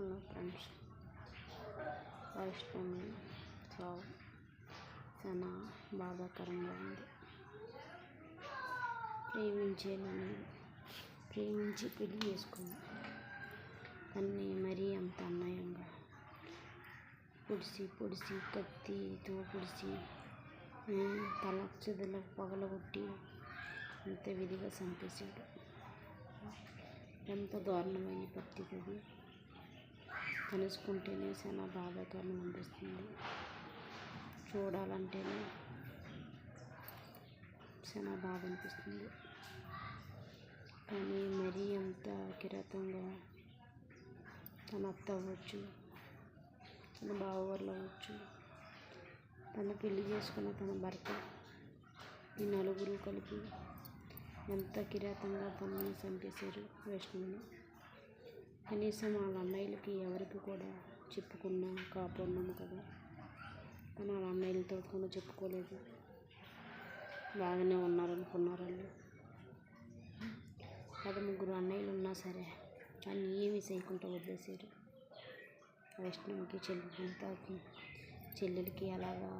Hello friends, Vaishnavi సావు చాలా బాధాకరంగా ఉంది. ప్రేమించి పెళ్లి చేసుకుంది. కానీ మరీ అంత అన్యాయంగా పొడిసి కత్తితో పొడిసి తల చెదలకు పగలగొట్టి అంత విధిగా చంపేశాడు. ఎంత దారుణమైన పరిస్థితి అది. తెలుసుకుంటేనే చాలా బాధాకరం అనిపిస్తుంది. చూడాలంటేనే చాలా బాధ అనిపిస్తుంది. కానీ మరీ అంత కిరాతంగా తన అత్త అవ్వచ్చు, తన బావగారులు అవ్వచ్చు, తన పెళ్లి చేసుకున్న తన భర్త, ఈ నలుగురు కలిపి ఎంత కిరాతంగా తనని చంపేశారు వైష్ణవిని. కనీసం వాళ్ళ అన్నయ్యలకి ఎవరికి కూడా చెప్పుకున్నా కాపాడినాము కదా, కానీ వాళ్ళ అన్నయ్యలతో కూడా చెప్పుకోలేదు. బాగానే ఉన్నారనుకున్నారు వాళ్ళు. 13 అన్నయ్యలు ఉన్నా సరే కానీ ఏమీ చేయకుండా వదిలేశారు. వైష్ణవికి చెల్లెలకి అలాగా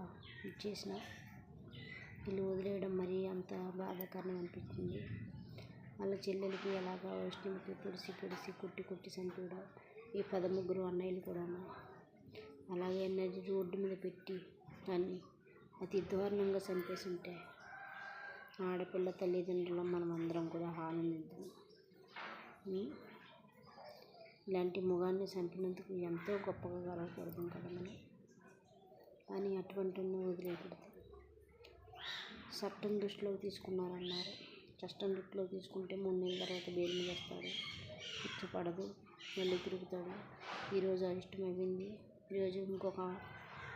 ఇచ్చేసిన వీళ్ళు వదిలేయడం మరీ అంత బాధాకరం అనిపించింది. వాళ్ళ చెల్లెలకి అలాగా వైష్ణవికి పొడిసి కొట్టి చంపేయడం. ఈ 13 అన్నయ్యలు కూడా అలాగే రోడ్డు మీద పెట్టి దాన్ని అతి దారుణంగా చంపేసి ఉంటే ఆడపిల్ల తల్లిదండ్రులు మనం అందరం కూడా ఆనందిద్దాం. ఇలాంటి మొగాన్ని చంపినందుకు ఎంతో గొప్పగా గర్వపడదాం కదా మనం. కానీ అటువంటి వదిలేయకూడదు. చట్టం దృష్టిలోకి తీసుకున్నారన్నారు. చట్టం దృష్టిలోకి తీసుకుంటే 3 నెలల తర్వాత బెయిల్ మీద వస్తాడు. ఇష్టపడదు, మళ్ళీ తిరుగుతాడు. ఈరోజు ఇష్టమైంది, ఈరోజు ఇంకొక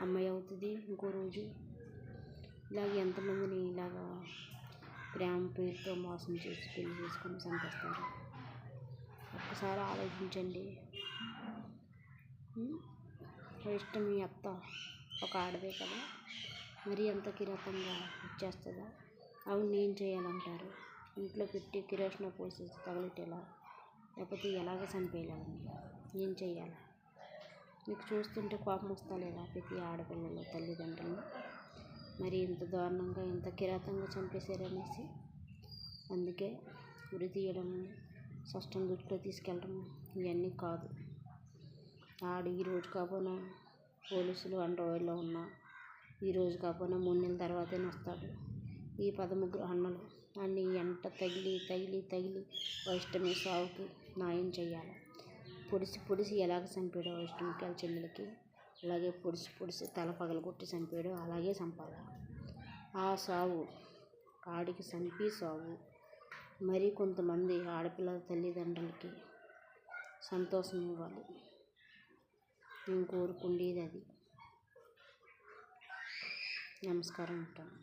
అమ్మాయి అవుతుంది, ఇంకో రోజు ఇలాగ ఎంతమందిని ఇలాగా ప్రేమ పేరుతో మోసం చేసి పెళ్లి చేసుకొని చంపేస్తారు. ఒక్కసారి ఆలోచించండి. వైష్ణవి అత్త ఒక ఆడదే కదా, మరీ అంత కిరాతంగా ఇచ్చేస్తుందా? అవి నేను చేయాలంటారు. ఇంట్లో పెట్టి కిరోసిన్ పోసి తగలెట్టేలా, లేకపోతే ఎలాగ చంపేయాలని ఏం చేయాలి? మీకు చూస్తుంటే కోపం వస్తా లేదా? ప్రతి ఆడపిల్లల తల్లిదండ్రులు మరి ఇంత దారుణంగా ఇంత కిరాతంగా చంపేశారనేసి. అందుకే ఉరి తీయడం, చట్టం దృష్టిలో తీసుకెళ్ళడం ఇవన్నీ కాదు. ఈరోజు కాకపోయినా పోలీసులు అండర్వైర్లో ఉన్నా, ఈరోజు కాకపోయినా 3 నెలల తర్వాతే వస్తాడు. ఈ 13 అన్నలు అన్నీ ఎంట తగిలి వైష్ణవి సావుకి న్యాయం చేయాలి. పొడిసి ఎలాగ చంపాడో వైష్ణవికి వాళ్ళ చెల్లెలకి, అలాగే పొడిసి తల పగలగొట్టి చంపాడో అలాగే చంపాలి. ఆ సావు ఆడికి చంపి సావు మరి కొంతమంది ఆడపిల్లల తల్లిదండ్రులకి సంతోషం ఇవ్వాలి. నేను కోరుకుండేది అది. నమస్కారం. ఉంటాను.